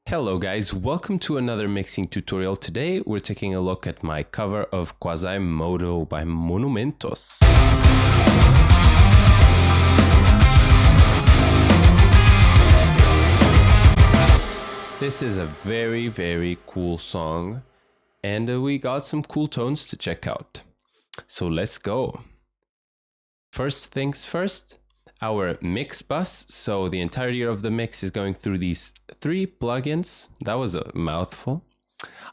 Hello guys, welcome to another mixing tutorial. Today we're taking a look at my cover of Quasimodo by Monumentos. This is a very cool song and we got some cool tones to check out. So let's go. First things first, our mix bus. So the entirety of the mix is going through these three plugins. That was a mouthful.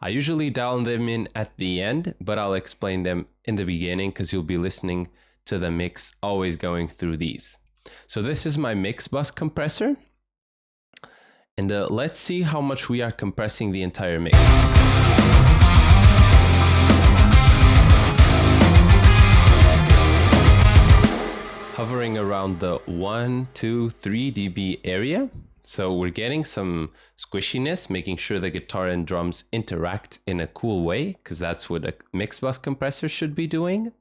I usually dial them in at the end, but I'll explain them in the beginning because you'll be listening to the mix always going through these. So this is my mix bus compressor. And let's see how much we are compressing the entire mix. Hovering around the 1, 2, 3 dB area. So we're getting some squishiness, making sure the guitar and drums interact in a cool way, because that's what a mix bus compressor should be doing.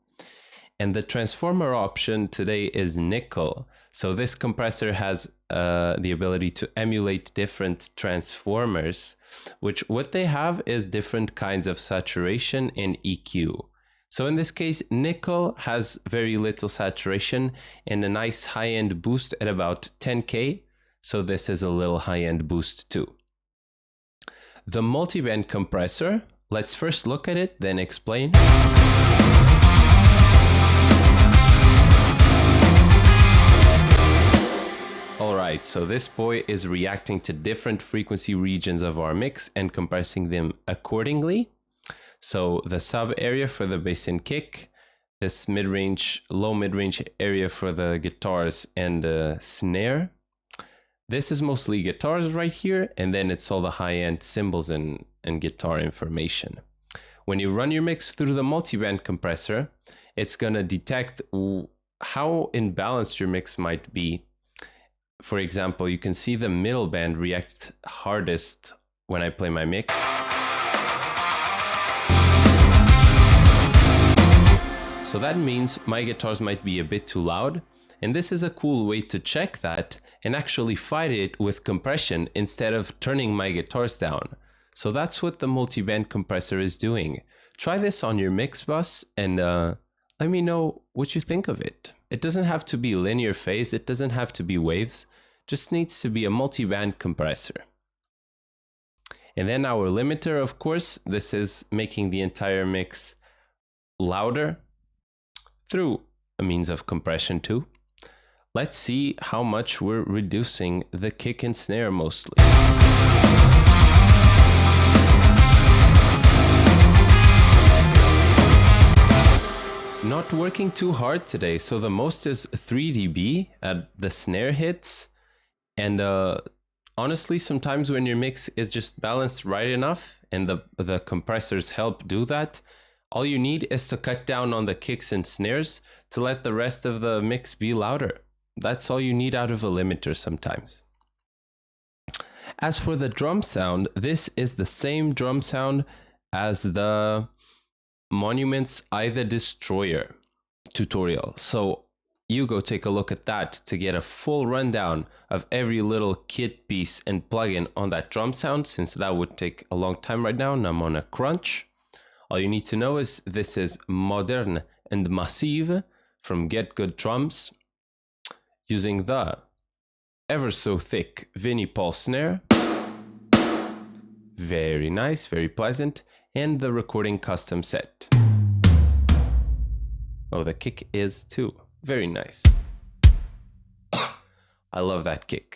And the transformer option today is nickel. So this compressor has the ability to emulate different transformers, which what they have is different kinds of saturation and EQ. So in this case, nickel has very little saturation and a nice high-end boost at about 10K. So this is a little high-end boost too. The multi-band compressor, let's first look at it, then explain. Alright, so this boy is reacting to different frequency regions of our mix and compressing them accordingly. So the sub area for the bass and kick, this mid-range, low mid-range area for the guitars and the snare. This is mostly guitars right here, and then it's all the high-end cymbals and guitar information. When you run your mix through the multi-band compressor, it's gonna detect how imbalanced your mix might be. For example, you can see the middle band react hardest when I play my mix. So that means my guitars might be a bit too loud, and this is a cool way to check that and actually fight it with compression instead of turning my guitars down. So that's what the multi-band compressor is doing. Try this on your mix bus and let me know what you think of it. It doesn't have to be linear phase, it doesn't have to be waves, just needs to be a multi-band compressor. And then our limiter, of course, this is making the entire mix louder through a means of compression too. Let's see how much we're reducing the kick and snare mostly. Not working too hard today, so the most is 3 dB at the snare hits. And honestly, sometimes when your mix is just balanced right enough and the compressors help do that, all you need is to cut down on the kicks and snares to let the rest of the mix be louder. That's all you need out of a limiter sometimes. As for the drum sound, this is the same drum sound as the Monument's Eye the Destroyer tutorial. So you go take a look at that to get a full rundown of every little kit piece and plugin on that drum sound, since that would take a long time right now and I'm on a crunch. All you need to know is this is Modern and Massive from Get Good Drums, using the ever so thick Vinnie Paul snare. Very nice, very pleasant, and the recording custom set. Oh, the kick is too. Very nice. I love that kick.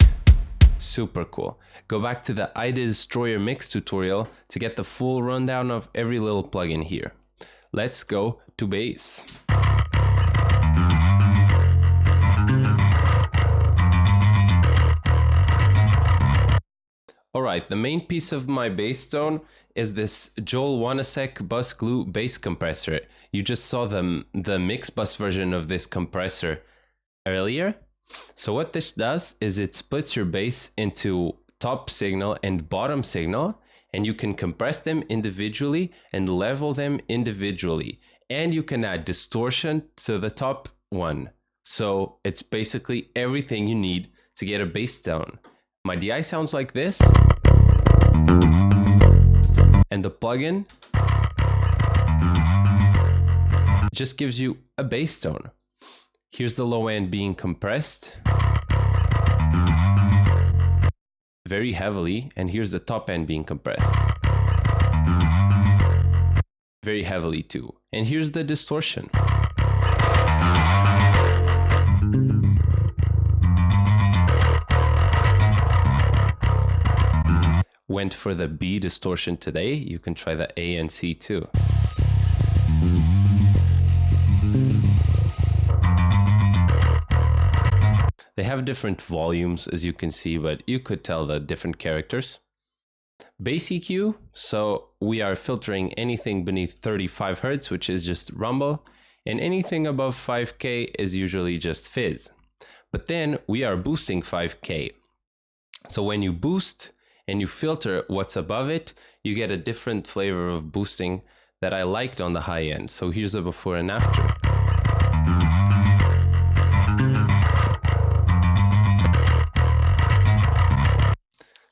Super cool. Go back to the Eye the Destroyer mix tutorial to get the full rundown of every little plugin here. Let's go to bass. Alright, the main piece of my bass tone is this Joel Wanasek Bus Glue bass compressor. You just saw the mix bus version of this compressor earlier. So what this does is it splits your bass into top signal and bottom signal, and you can compress them individually and level them individually. And you can add distortion to the top one. So it's basically everything you need to get a bass tone. My DI sounds like this. And the plugin just gives you a bass tone. Here's the low end being compressed very heavily, and here's the top end being compressed very heavily too. And here's the distortion. Went for the B distortion today. You can try the A and C too. They have different volumes, as you can see, but you could tell the different characters. Bass EQ, so we are filtering anything beneath 35 Hz, which is just rumble, and anything above 5K is usually just fizz. But then we are boosting 5K. So when you boost and you filter what's above it, you get a different flavor of boosting that I liked on the high end. So here's a before and after.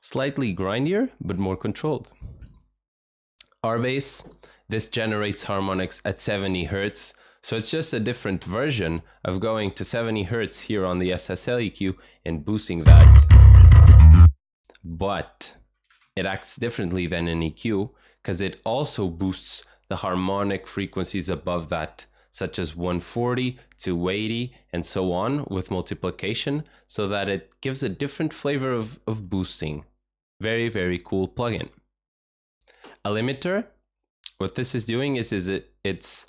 Slightly grindier, but more controlled. Our bass, this generates harmonics at 70 Hz. So it's just a different version of going to 70 Hz here on the SSL EQ and boosting that. But it acts differently than an EQ because it also boosts the harmonic frequencies above that, such as 140, 280, and so on with multiplication, so that it gives a different flavor of boosting. Very, very cool plugin. A limiter, what this is doing is it's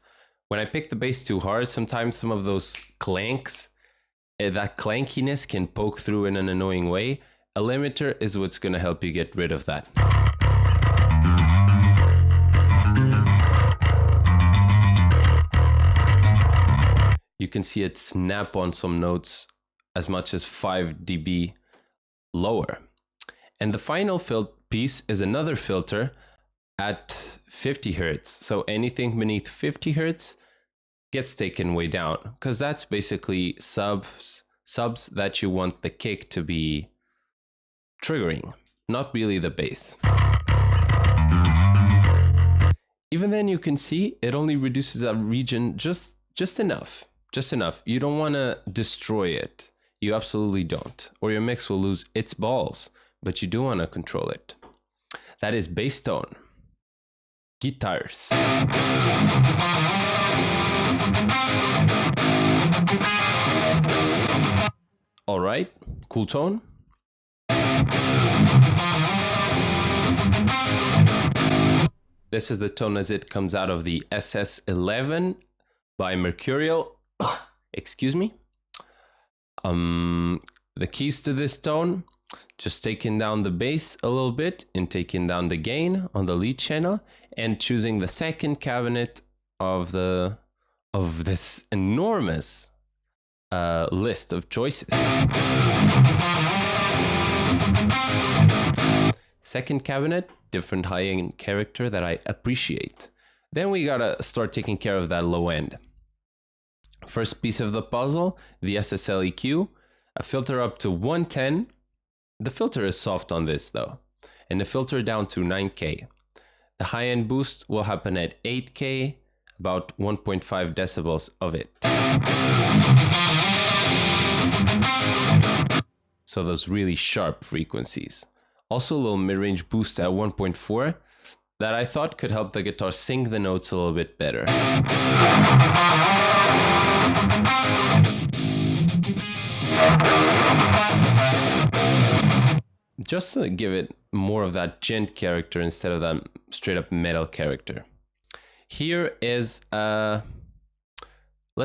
when I pick the bass too hard, sometimes some of those clanks, that clankiness can poke through in an annoying way. A limiter is what's going to help you get rid of that. You can see it snap on some notes as much as 5 dB lower. And the final piece is another filter at 50 Hz. So anything beneath 50 Hz gets taken way down, because that's basically subs that you want the kick to be triggering, not really the bass. Even then, you can see it only reduces that region just enough. You don't want to destroy it. You absolutely don't, or your mix will lose its balls, but you do want to control it. That is bass tone. Guitars. All right, cool tone. This is the tone as it comes out of the SS11 by Mercurial. Excuse me. The keys to this tone, just taking down the bass a little bit and taking down the gain on the lead channel and choosing the second cabinet of this enormous list of choices. Second cabinet, different high-end character that I appreciate. Then we gotta start taking care of that low end. First piece of the puzzle, the SSL EQ, a filter up to 110. The filter is soft on this though, and the filter down to 9K. The high-end boost will happen at 8K, about 1.5 decibels of it. So those really sharp frequencies. Also a little mid-range boost at 1.4 that I thought could help the guitar sing the notes a little bit better. Just to give it more of that gent character instead of that straight up metal character. Here is, let's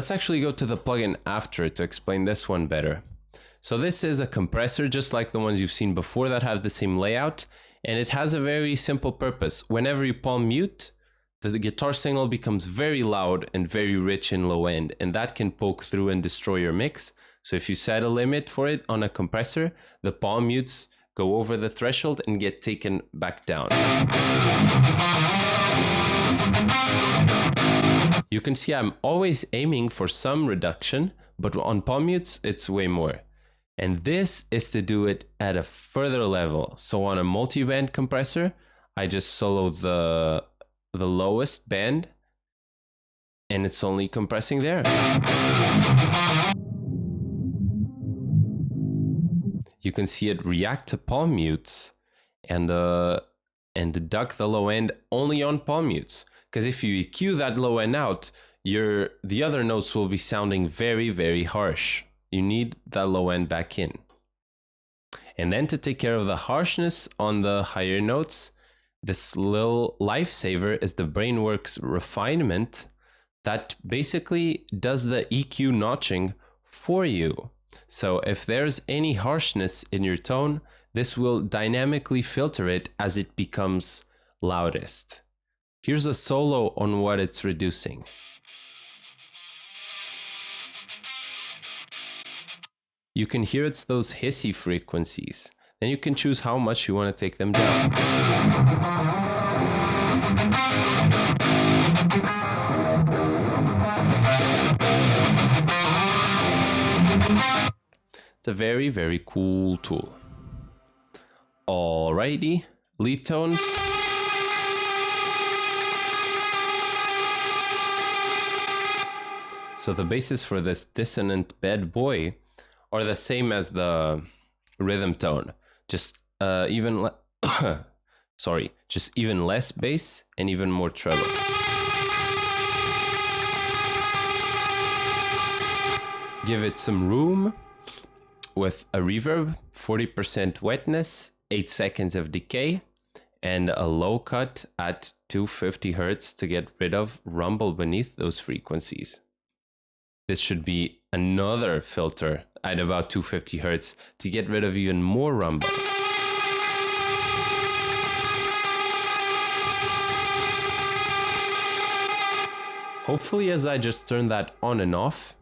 actually go to the plugin after to explain this one better. So this is a compressor just like the ones you've seen before that have the same layout, and it has a very simple purpose. Whenever you palm mute, the guitar signal becomes very loud and very rich in low end, and that can poke through and destroy your mix. So if you set a limit for it on a compressor, the palm mutes go over the threshold and get taken back down. You can see I'm always aiming for some reduction, but on palm mutes, it's way more. And this is to do it at a further level. So on a multi-band compressor, I just solo the lowest band, and it's only compressing there. You can see it react to palm mutes and deduct the low end only on palm mutes. Because if you EQ that low end out, the other notes will be sounding very, very harsh. You need that low end back in. And then to take care of the harshness on the higher notes, this little lifesaver is the Brainworks refinement that basically does the EQ notching for you. So if there's any harshness in your tone, this will dynamically filter it as it becomes loudest. Here's a solo on what it's reducing. You can hear it's those hissy frequencies. Then you can choose how much you want to take them down. It's a very, very cool tool. Alrighty, lead tones. So the bases for this dissonant bad boy are the same as the rhythm tone, just even less bass and even more treble. Give it some room with a reverb, 40% wetness, 8 seconds of decay, and a low cut at 250 Hz to get rid of rumble beneath those frequencies. This should be another filter at about 250 Hz to get rid of even more rumble. Hopefully, as I just turned that on and off,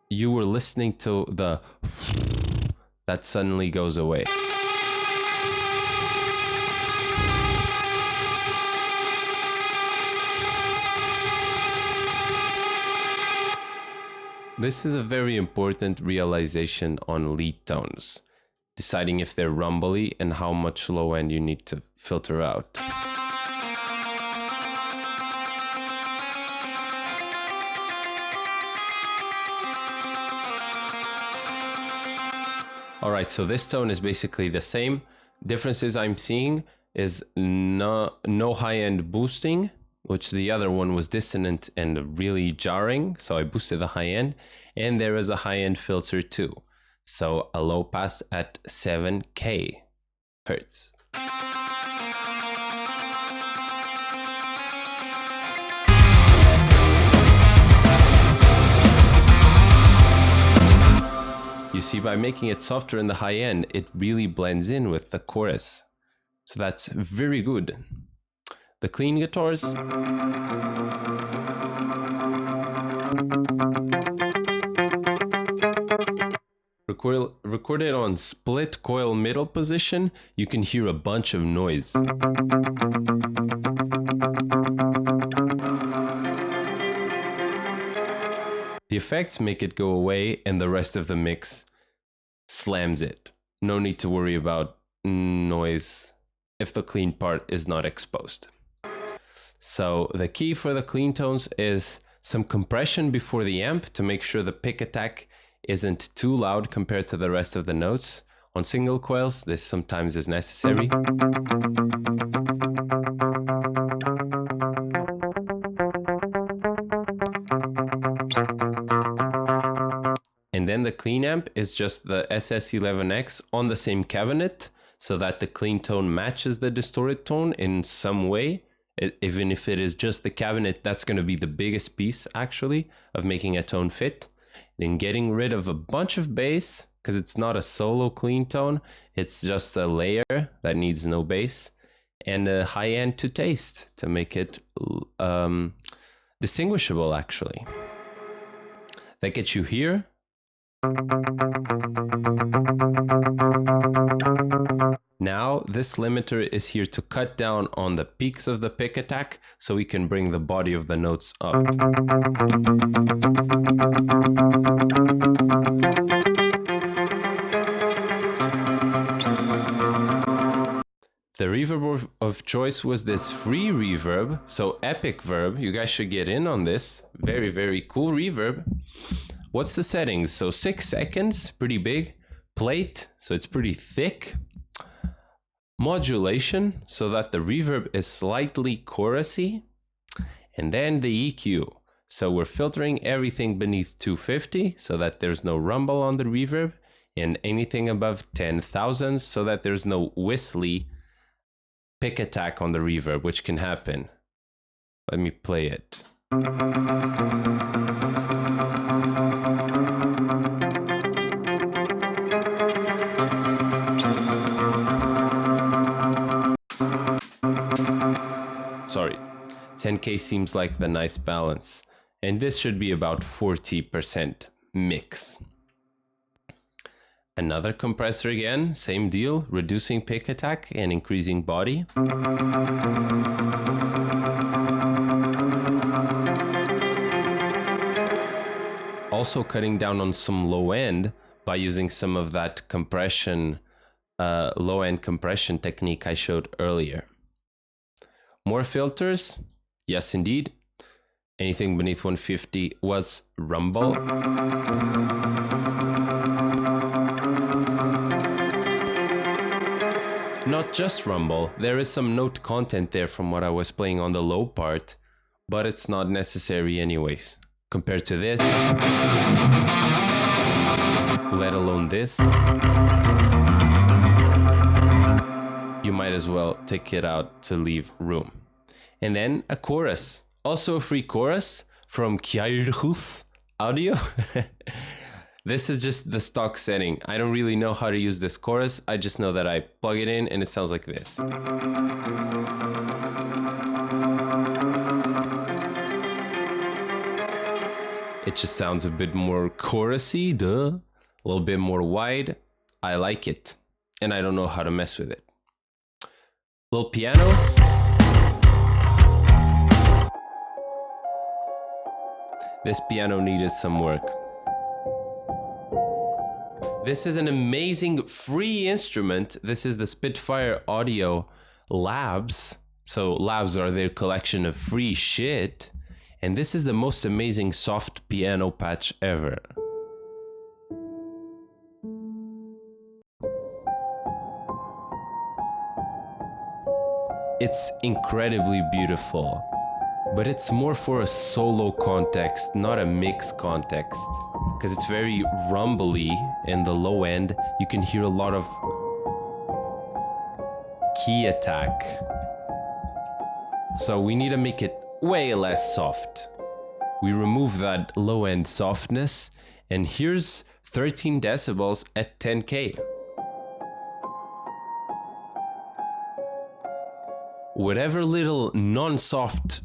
you were listening to the that suddenly goes away. This is a very important realization on lead tones, deciding if they're rumbly and how much low end you need to filter out. Alright, so this tone is basically the same. Differences I'm seeing is no high-end boosting, which the other one was dissonant and really jarring, so I boosted the high end, and there is a high-end filter too, so a low pass at 7K Hertz. You see, by making it softer in the high end, it really blends in with the chorus, so that's very good. The clean guitars. Recorded on split coil middle position, you can hear a bunch of noise. The effects make it go away and the rest of the mix slams it. No need to worry about noise if the clean part is not exposed. So the key for the clean tones is some compression before the amp to make sure the pick attack isn't too loud compared to the rest of the notes. On single coils, this sometimes is necessary. And then the clean amp is just the SS11X on the same cabinet so that the clean tone matches the distorted tone in some way. Even if it is just the cabinet, that's going to be the biggest piece actually of making a tone fit. Then getting rid of a bunch of bass, because it's not a solo clean tone, it's just a layer that needs no bass, and a high end to taste to make it distinguishable actually. That gets you here. Now this limiter is here to cut down on the peaks of the pick attack so we can bring the body of the notes up. The reverb of choice was this free reverb, so Epic Verb. You guys should get in on this. Very, very cool reverb. What's the settings? So 6 seconds, pretty big. Plate, so it's pretty thick. Modulation, so that the reverb is slightly chorusy. And then the EQ. So we're filtering everything beneath 250 so that there's no rumble on the reverb, and anything above 10,000 so that there's no whistly pick attack on the reverb, which can happen. Let me play it. Sorry, 10K seems like the nice balance, and this should be about 40% mix. Another compressor again, same deal, reducing pick attack and increasing body. Also cutting down on some low end by using some of that compression, low end compression technique I showed earlier. More filters, yes indeed. Anything beneath 150 was rumble. Not just rumble, there is some note content there from what I was playing on the low part, but it's not necessary anyways. Compared to this, let alone this, you might as well take it out to leave room. And then a chorus, also a free chorus from Quasimodo Audio. This is just the stock setting. I don't really know how to use this chorus. I just know that I plug it in and it sounds like this. It just sounds a bit more chorusy, duh. A little bit more wide. I like it. And I don't know how to mess with it. Little piano. This piano needed some work. This is an amazing free instrument. This is the Spitfire Audio Labs. So labs are their collection of free shit. And this is the most amazing soft piano patch ever. It's incredibly beautiful, but it's more for a solo context, not a mix context. Because it's very rumbly in the low end. You can hear a lot of key attack. So we need to make it way less soft. We remove that low end softness, and here's 13 decibels at 10K. Whatever little non-soft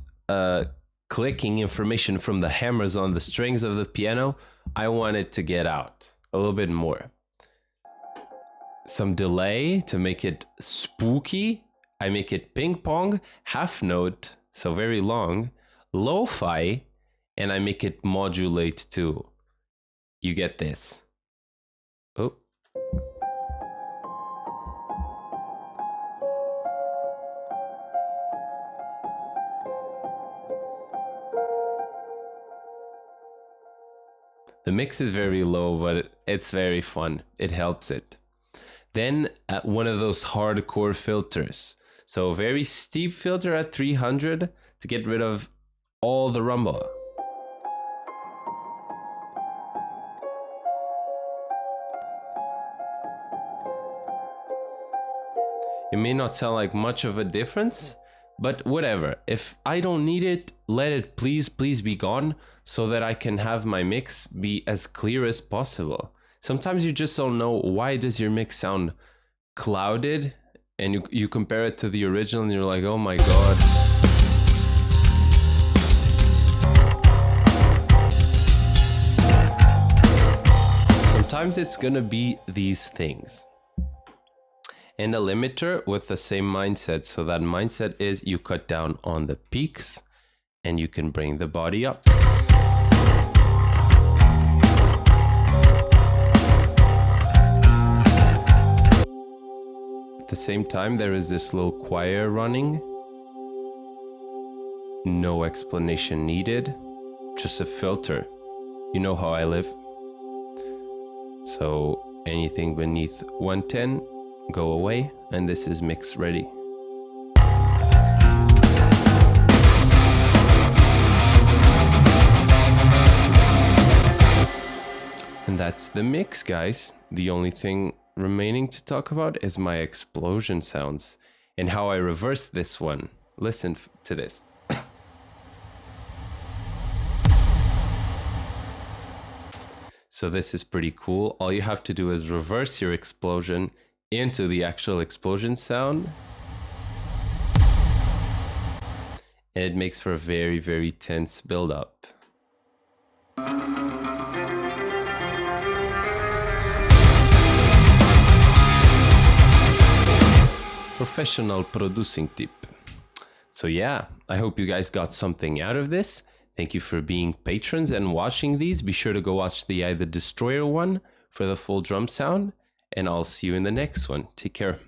clicking information from the hammers on the strings of the piano, I want it to get out a little bit more. Some delay to make it spooky. I make it ping pong, half note, so very long, lo-fi, and I make it modulate too. You get this. Oh. The mix is very low, but it's very fun. It helps it. Then one of those hardcore filters. So a very steep filter at 300 to get rid of all the rumble. It may not sound like much of a difference, but whatever. If I don't need it, let it please be gone so that I can have my mix be as clear as possible. Sometimes you just don't know why does your mix sound clouded, and you compare it to the original and you're like, oh my god. Sometimes it's gonna be these things. And a limiter with the same mindset. So that mindset is you cut down on the peaks and you can bring the body up. at the same time, there is this little choir running. No explanation needed, just a filter. You know how I live. So anything beneath 110, go away, and this is mix ready. And that's the mix, guys. The only thing remaining to talk about is my explosion sounds and how I reversed this one. Listen to this. So this is pretty cool. All you have to do is reverse your explosion into the actual explosion sound. And it makes for a very, very tense build-up. Professional producing tip. So yeah, I hope you guys got something out of this. Thank you for being patrons and watching these. Be sure to go watch the Destroyer one for the full drum sound, and I'll see you in the next one. Take care.